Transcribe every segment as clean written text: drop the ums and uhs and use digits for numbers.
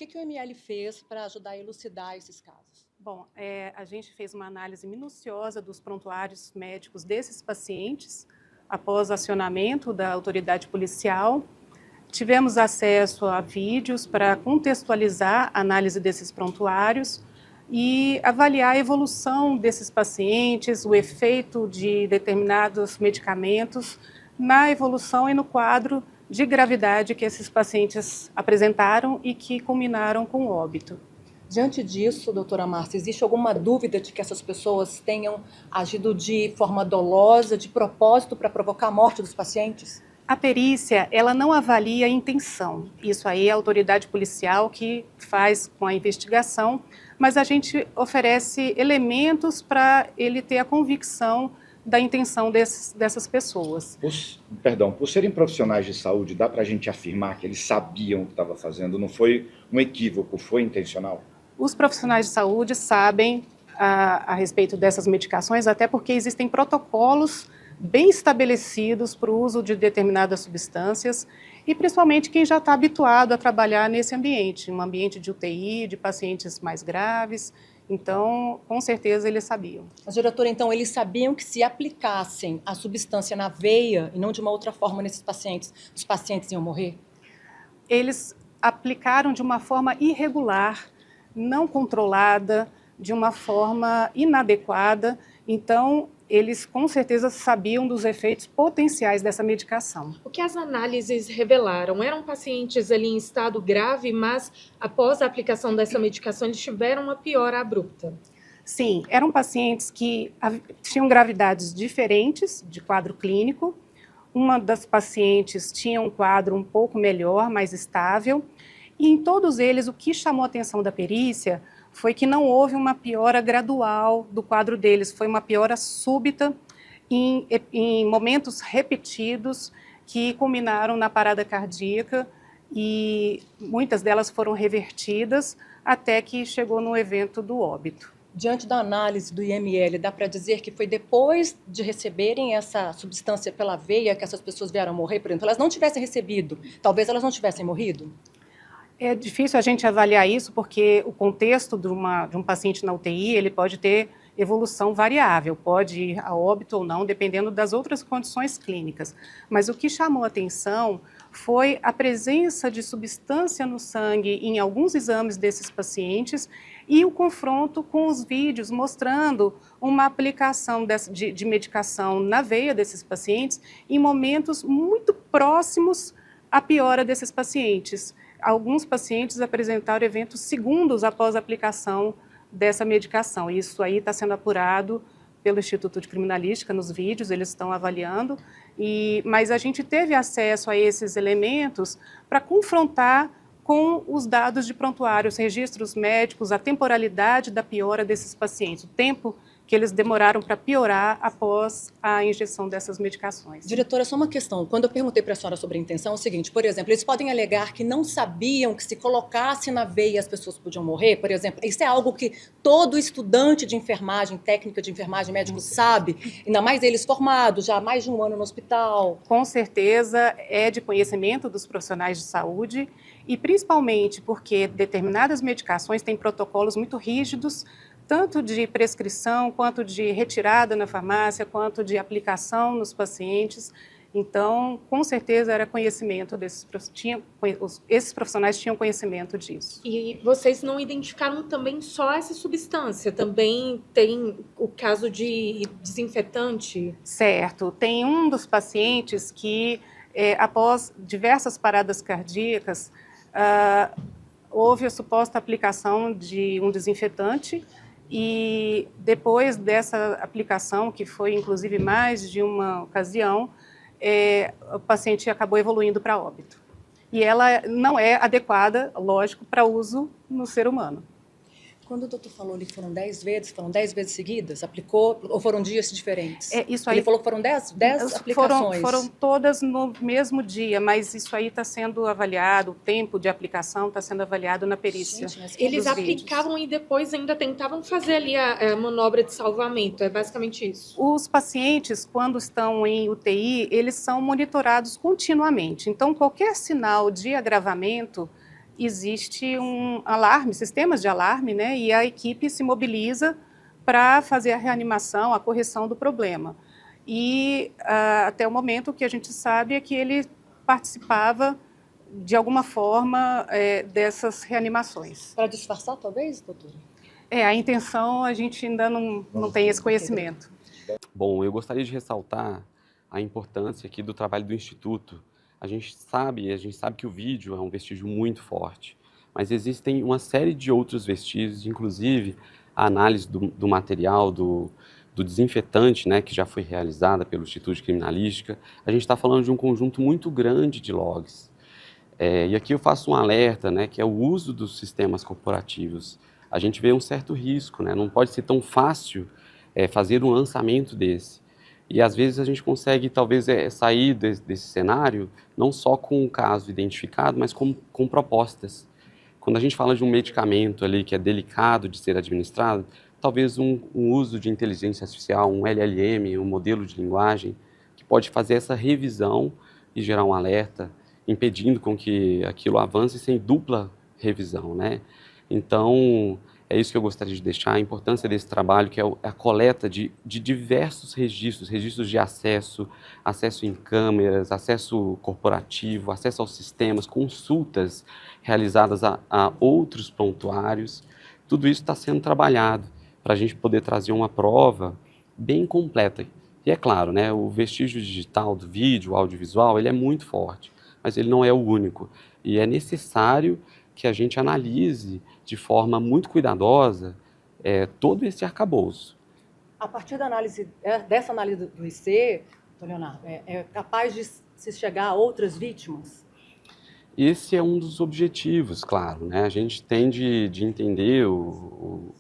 que o ML fez para ajudar a elucidar esses casos? Bom, a gente fez uma análise minuciosa dos prontuários médicos desses pacientes, após acionamento da autoridade policial. Tivemos acesso a vídeos para contextualizar a análise desses prontuários e avaliar a evolução desses pacientes, o efeito de determinados medicamentos na evolução e no quadro de gravidade que esses pacientes apresentaram e que culminaram com o óbito. Diante disso, doutora Márcia, existe alguma dúvida de que essas pessoas tenham agido de forma dolosa, de propósito, para provocar a morte dos pacientes? A perícia, ela não avalia a intenção. Isso aí é a autoridade policial que faz com a investigação, mas a gente oferece elementos para ele ter a convicção da intenção dessas pessoas. Por serem profissionais de saúde, dá para a gente afirmar que eles sabiam o que estava fazendo? Não foi um equívoco, foi intencional? Os profissionais de saúde sabem a respeito dessas medicações, até porque existem protocolos bem estabelecidos para o uso de determinadas substâncias e principalmente quem já está habituado a trabalhar nesse ambiente, um ambiente de UTI, de pacientes mais graves. Então, com certeza, eles sabiam. Mas, diretora, então, eles sabiam que se aplicassem a substância na veia e não de uma outra forma nesses pacientes, os pacientes iam morrer? Eles aplicaram de uma forma irregular, não controlada, de uma forma inadequada. Então, eles com certeza sabiam dos efeitos potenciais dessa medicação. O que as análises revelaram? Eram pacientes ali em estado grave, mas após a aplicação dessa medicação eles tiveram uma piora abrupta. Sim, eram pacientes que tinham gravidades diferentes de quadro clínico. Uma das pacientes tinha um quadro um pouco melhor, mais estável. E em todos eles, o que chamou a atenção da perícia foi que não houve uma piora gradual do quadro deles, foi uma piora súbita em momentos repetidos que culminaram na parada cardíaca e muitas delas foram revertidas até que chegou no evento do óbito. Diante da análise do IML, dá para dizer que foi depois de receberem essa substância pela veia que essas pessoas vieram morrer? Por exemplo, elas não tivessem recebido, talvez elas não tivessem morrido? É difícil a gente avaliar isso porque o contexto de um paciente na UTI, ele pode ter evolução variável, pode ir a óbito ou não, dependendo das outras condições clínicas. Mas o que chamou a atenção foi a presença de substância no sangue em alguns exames desses pacientes e o confronto com os vídeos mostrando uma aplicação de medicação na veia desses pacientes em momentos muito próximos à piora desses pacientes. Alguns pacientes apresentaram eventos segundos após a aplicação dessa medicação. Isso aí está sendo apurado pelo Instituto de Criminalística nos vídeos, eles estão avaliando. Mas a gente teve acesso a esses elementos para confrontar com os dados de prontuário, os registros médicos, a temporalidade da piora desses pacientes, o tempo que eles demoraram para piorar após a injeção dessas medicações. Diretora, só uma questão. Quando eu perguntei para a senhora sobre a intenção, é o seguinte, por exemplo, eles podem alegar que não sabiam que se colocasse na veia as pessoas podiam morrer, por exemplo. Isso é algo que todo estudante de enfermagem, técnica de enfermagem, médico sabe, ainda mais eles formados, já há mais de um ano no hospital. Com certeza é de conhecimento dos profissionais de saúde e principalmente porque determinadas medicações têm protocolos muito rígidos, tanto de prescrição, quanto de retirada na farmácia, quanto de aplicação nos pacientes. Então, com certeza, era conhecimento esses profissionais tinham conhecimento disso. E vocês não identificaram também só essa substância? Também tem o caso de desinfetante? Certo. Tem um dos pacientes que, após diversas paradas cardíacas, houve a suposta aplicação de um desinfetante. E depois dessa aplicação, que foi inclusive mais de uma ocasião, o paciente acabou evoluindo para óbito. E ela não é adequada, lógico, para uso no ser humano. Quando o doutor falou ali que foram 10 vezes seguidas, aplicou, ou foram dias diferentes? Isso aí, ele falou que foram 10 aplicações. Foram todas no mesmo dia, mas isso aí está sendo avaliado, o tempo de aplicação está sendo avaliado na perícia. Gente, eles aplicavam vídeos. E depois ainda tentavam fazer ali a manobra de salvamento, é basicamente isso? Os pacientes, quando estão em UTI, eles são monitorados continuamente. Então, qualquer sinal de agravamento existe um alarme, sistemas de alarme, né? E a equipe se mobiliza para fazer a reanimação, a correção do problema. E até o momento o que a gente sabe é que ele participava de alguma forma dessas reanimações. Para disfarçar, talvez, doutora? A intenção a gente ainda não tem esse conhecimento. Bom, eu gostaria de ressaltar a importância aqui do trabalho do Instituto. A gente sabe que o vídeo é um vestígio muito forte, mas existem uma série de outros vestígios, inclusive a análise do material, do desinfetante, né, que já foi realizada pelo Instituto de Criminalística. A gente está falando de um conjunto muito grande de logs. E aqui eu faço um alerta, né, que é o uso dos sistemas corporativos. A gente vê um certo risco, né, não pode ser tão fácil fazer um lançamento desse. E às vezes a gente consegue talvez sair desse cenário não só com o caso identificado, mas com propostas. Quando a gente fala de um medicamento ali que é delicado de ser administrado, talvez um uso de inteligência artificial, um LLM, um modelo de linguagem, que pode fazer essa revisão e gerar um alerta, impedindo com que aquilo avance sem dupla revisão, né? Então, é isso que eu gostaria de deixar, a importância desse trabalho, que é a coleta de diversos registros de acesso em câmeras, acesso corporativo, acesso aos sistemas, consultas realizadas a outros prontuários. Tudo isso está sendo trabalhado para a gente poder trazer uma prova bem completa. E é claro, né, o vestígio digital do vídeo, audiovisual, ele é muito forte, mas ele não é o único. E é necessário que a gente analise de forma muito cuidadosa todo esse arcabouço. A partir dessa análise do IC, Leonardo, é capaz de se chegar a outras vítimas? Esse é um dos objetivos, claro, né? A gente tem de entender o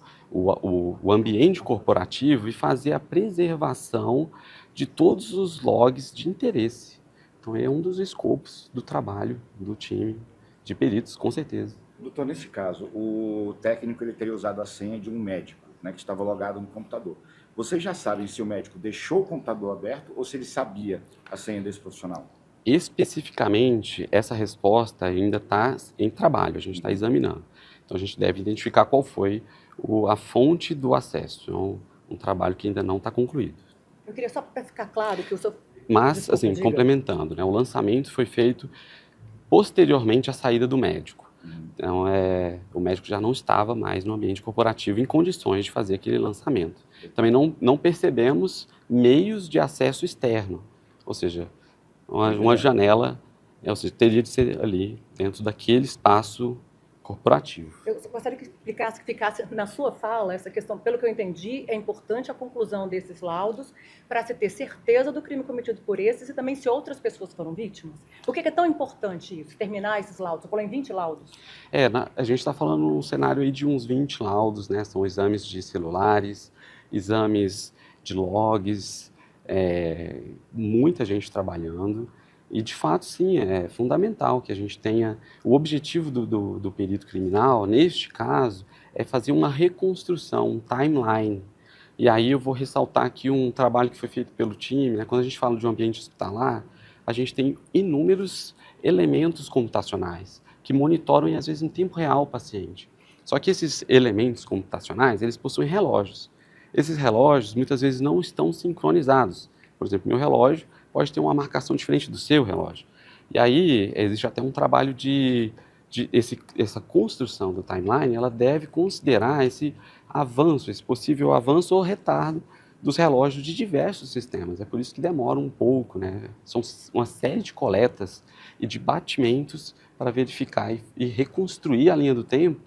ambiente corporativo e fazer a preservação de todos os logs de interesse. Então, é um dos escopos do trabalho do time de peritos, com certeza. Doutor, nesse caso, o técnico ele teria usado a senha de um médico, né, que estava logado no computador. Vocês já sabem se o médico deixou o computador aberto ou se ele sabia a senha desse profissional? Especificamente, essa resposta ainda está em trabalho, a gente está examinando. Então, a gente deve identificar qual foi a fonte do acesso. É um trabalho que ainda não está concluído. Eu queria só para ficar claro que o senhor... Mas, Desculpa, assim, diga. complementando, né, o lançamento foi feito posteriormente à saída do médico. Então, o médico já não estava mais no ambiente corporativo em condições de fazer aquele lançamento. Também não percebemos meios de acesso externo, ou seja, uma janela, ou seja, teria de ser ali dentro daquele espaço corporativo. Eu gostaria que ficasse na sua fala essa questão. Pelo que eu entendi, é importante a conclusão desses laudos para se ter certeza do crime cometido por esses e também se outras pessoas foram vítimas. Por que é tão importante isso, terminar esses laudos? Eu falei em 20 laudos. A gente está falando num cenário aí de uns 20 laudos, né? São exames de celulares, exames de logs, muita gente trabalhando. E, de fato, sim, é fundamental que a gente tenha... O objetivo do perito criminal, neste caso, é fazer uma reconstrução, um timeline. E aí eu vou ressaltar aqui um trabalho que foi feito pelo time, né? Quando a gente fala de um ambiente hospitalar, a gente tem inúmeros elementos computacionais que monitoram, e às vezes, em tempo real o paciente. Só que esses elementos computacionais, eles possuem relógios. Esses relógios, muitas vezes, não estão sincronizados. Por exemplo, meu relógio pode ter uma marcação diferente do seu relógio. E aí, existe até um trabalho essa construção do timeline, ela deve considerar esse avanço, esse possível avanço ou retardo dos relógios de diversos sistemas. É por isso que demora um pouco, né? São uma série de coletas e de batimentos para verificar e reconstruir a linha do tempo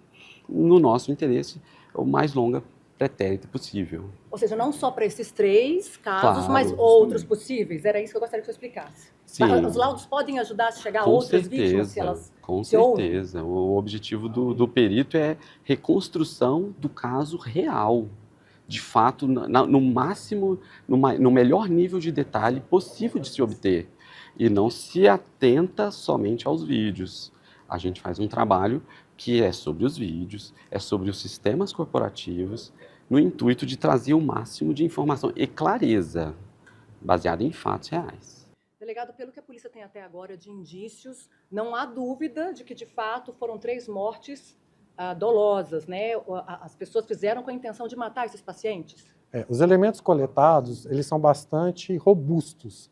no nosso interesse o mais longa pretérito possível. Ou seja, não só para esses 3 casos, Claro, mas outros possíveis. Era isso que eu gostaria que você explicasse. Sim. Os laudos podem ajudar a chegar a Com outras vítimas se certeza, elas com se ouvem? certeza. O objetivo do perito é reconstrução do caso real. De fato, no máximo, no melhor nível de detalhe possível de se obter. E não se atenta somente aos vídeos. A gente faz um trabalho que é sobre os vídeos, é sobre os sistemas corporativos, no intuito de trazer o máximo de informação e clareza, baseada em fatos reais. Delegado, pelo que a polícia tem até agora de indícios, não há dúvida de que, de fato, foram 3 mortes dolosas, né? As pessoas fizeram com a intenção de matar esses pacientes? Os elementos coletados, eles são bastante robustos.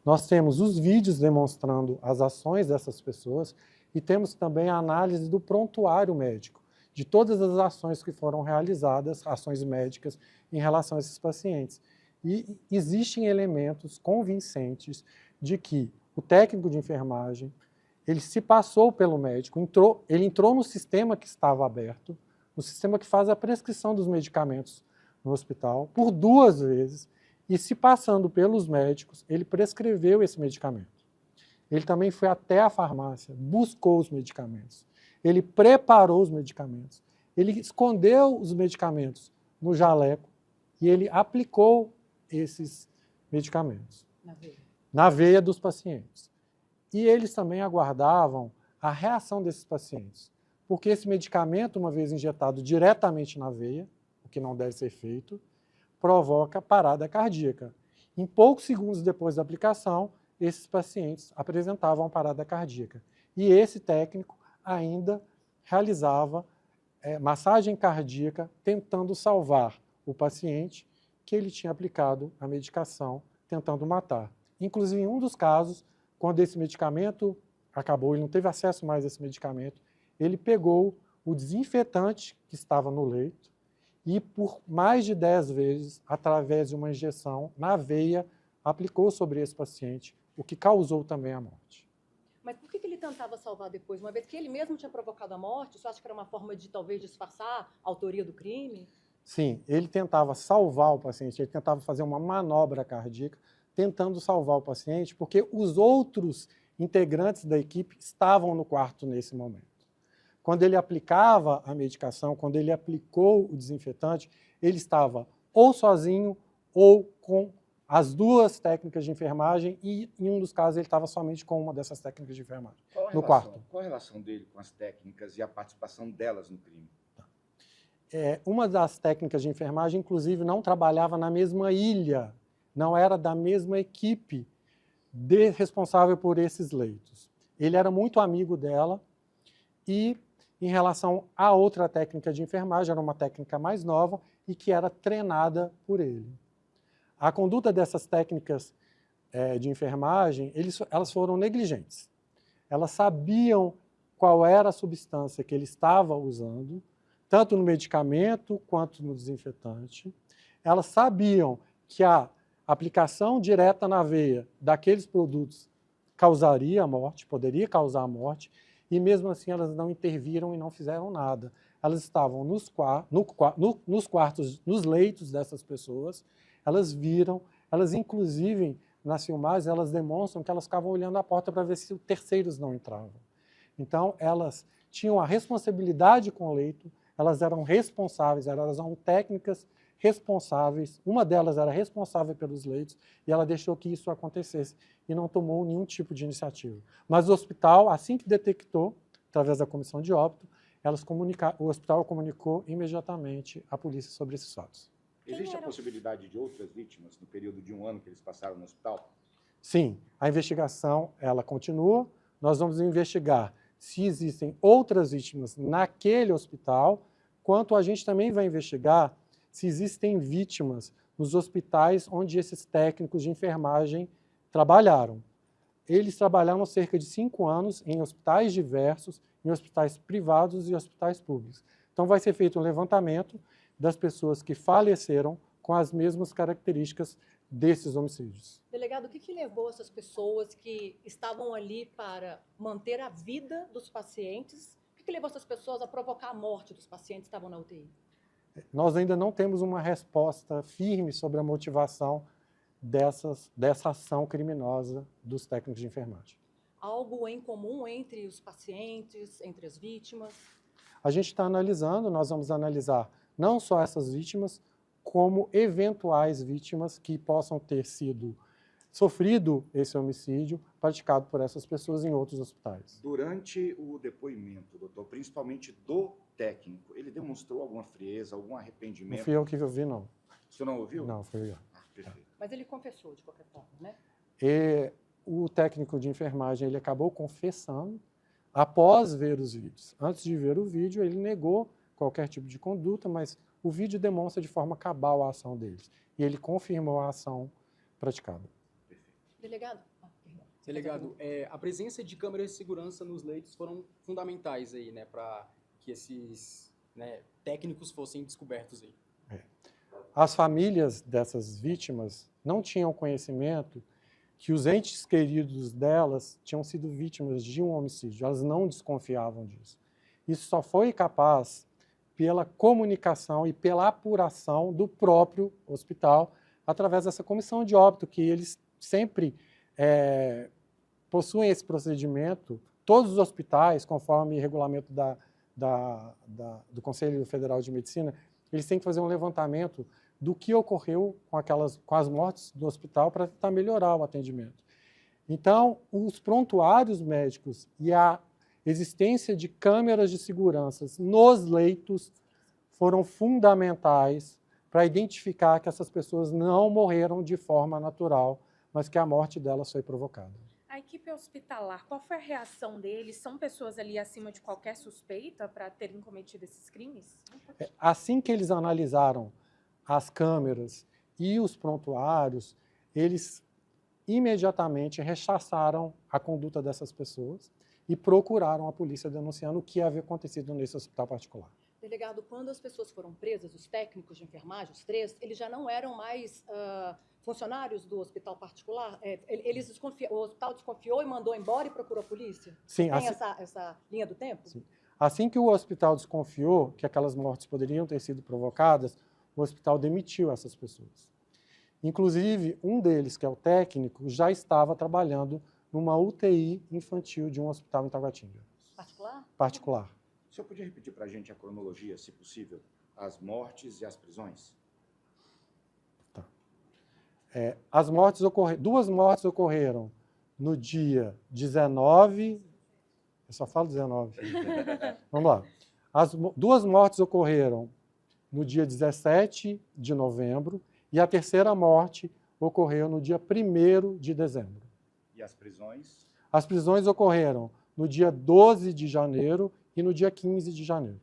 Nós temos os vídeos demonstrando as ações dessas pessoas e temos também a análise do prontuário médico, de todas as ações que foram realizadas, ações médicas, em relação a esses pacientes. E existem elementos convincentes de que o técnico de enfermagem, ele se passou pelo médico, ele entrou no sistema que estava aberto, no sistema que faz a prescrição dos medicamentos no hospital, por 2 vezes, e se passando pelos médicos, ele prescreveu esse medicamento. Ele também foi até a farmácia, buscou os medicamentos, ele preparou os medicamentos, ele escondeu os medicamentos no jaleco e ele aplicou esses medicamentos na veia dos pacientes. E eles também aguardavam a reação desses pacientes, porque esse medicamento, uma vez injetado diretamente na veia, o que não deve ser feito, provoca parada cardíaca. Em poucos segundos depois da aplicação, esses pacientes apresentavam parada cardíaca. E esse técnico ainda realizava massagem cardíaca, tentando salvar o paciente que ele tinha aplicado a medicação, tentando matar. Inclusive, em um dos casos, quando esse medicamento acabou, ele não teve acesso mais a esse medicamento, ele pegou o desinfetante que estava no leito e, por mais de 10 vezes, através de uma injeção na veia, aplicou sobre esse paciente, o que causou também a morte. Mas por que ele tentava salvar depois? Uma vez que ele mesmo tinha provocado a morte, você acha que era uma forma de, talvez, disfarçar a autoria do crime? Sim, ele tentava salvar o paciente, ele tentava fazer uma manobra cardíaca, tentando salvar o paciente, porque os outros integrantes da equipe estavam no quarto nesse momento. Quando ele aplicava a medicação, quando ele aplicou o desinfetante, ele estava ou sozinho ou com as 2 técnicas de enfermagem e, em um dos casos, ele estava somente com uma dessas técnicas de enfermagem no quarto. Qual a relação dele com as técnicas e a participação delas no crime? Uma das técnicas de enfermagem, inclusive, não trabalhava na mesma ilha, não era da mesma equipe responsável por esses leitos. Ele era muito amigo dela e, em relação à outra técnica de enfermagem, era uma técnica mais nova e que era treinada por ele. A conduta dessas técnicas de enfermagem, elas foram negligentes. Elas sabiam qual era a substância que ele estava usando, tanto no medicamento quanto no desinfetante. Elas sabiam que a aplicação direta na veia daqueles produtos causaria a morte, poderia causar a morte, e mesmo assim elas não interviram e não fizeram nada. Elas estavam nos quartos, nos leitos dessas pessoas, elas viram, elas inclusive nas filmagens, elas demonstram que elas ficavam olhando a porta para ver se terceiros não entravam. Então, elas tinham a responsabilidade com o leito, elas eram responsáveis, elas eram técnicas responsáveis, uma delas era responsável pelos leitos e ela deixou que isso acontecesse e não tomou nenhum tipo de iniciativa. Mas o hospital, assim que detectou, através da comissão de óbito, o hospital comunicou imediatamente à polícia sobre esses fatos. Existe a possibilidade de outras vítimas no período de 1 ano que eles passaram no hospital? Sim, a investigação ela continua, nós vamos investigar se existem outras vítimas naquele hospital, quanto a gente também vai investigar se existem vítimas nos hospitais onde esses técnicos de enfermagem trabalharam. Eles trabalharam cerca de 5 anos em hospitais diversos, em hospitais privados e hospitais públicos. Então vai ser feito um levantamento das pessoas que faleceram com as mesmas características desses homicídios. Delegado, o que levou essas pessoas que estavam ali para manter a vida dos pacientes, o que levou essas pessoas a provocar a morte dos pacientes que estavam na UTI? Nós ainda não temos uma resposta firme sobre a motivação dessa ação criminosa dos técnicos de enfermagem. Algo em comum entre os pacientes, entre as vítimas? A gente está analisando, nós vamos analisar não só essas vítimas, como eventuais vítimas que possam ter sofrido esse homicídio praticado por essas pessoas em outros hospitais. Durante o depoimento, doutor, principalmente do técnico, ele demonstrou alguma frieza, algum arrependimento? Não fui eu que ouvi, não. O senhor não ouviu? Não, fui eu. Perfeito. Mas ele confessou, de qualquer forma, né? o técnico de enfermagem ele acabou confessando após ver os vídeos. Antes de ver o vídeo, ele negou qualquer tipo de conduta, mas o vídeo demonstra de forma cabal a ação deles. E ele confirmou a ação praticada. Delegado? Delegado, a presença de câmeras de segurança nos leitos foram fundamentais aí, né, para que esses, né, técnicos fossem descobertos aí. As famílias dessas vítimas não tinham conhecimento que os entes queridos delas tinham sido vítimas de um homicídio. Elas não desconfiavam disso. Isso só foi capaz pela comunicação e pela apuração do próprio hospital através dessa comissão de óbito, que eles sempre possuem esse procedimento. Todos os hospitais, conforme regulamento do Conselho Federal de Medicina, eles têm que fazer um levantamento do que ocorreu com as mortes do hospital para tentar melhorar o atendimento. Então, os prontuários médicos e a existência de câmeras de segurança nos leitos foram fundamentais para identificar que essas pessoas não morreram de forma natural, mas que a morte delas foi provocada. A equipe hospitalar, qual foi a reação deles? São pessoas ali acima de qualquer suspeita para terem cometido esses crimes? Assim que eles analisaram as câmeras e os prontuários, eles imediatamente rechaçaram a conduta dessas pessoas e procuraram a polícia denunciando o que havia acontecido nesse hospital particular. Delegado, quando as pessoas foram presas, os técnicos de enfermagem, os 3, eles já não eram mais funcionários do hospital particular? O hospital desconfiou e mandou embora e procurou a polícia? Sim. Tem essa linha do tempo? Sim. Assim que o hospital desconfiou que aquelas mortes poderiam ter sido provocadas, o hospital demitiu essas pessoas. Inclusive, um deles, que é o técnico, já estava trabalhando numa UTI infantil de um hospital em Taguatinga. Particular? Particular. O senhor podia repetir para a gente a cronologia, se possível, as mortes e as prisões? Tá. Duas mortes ocorreram no dia 19... Eu só falo 19. Vamos lá. Duas mortes ocorreram no dia 17 de novembro e a terceira morte ocorreu no dia 1º de dezembro. E as prisões? As prisões ocorreram no dia 12 de janeiro e no dia 15 de janeiro.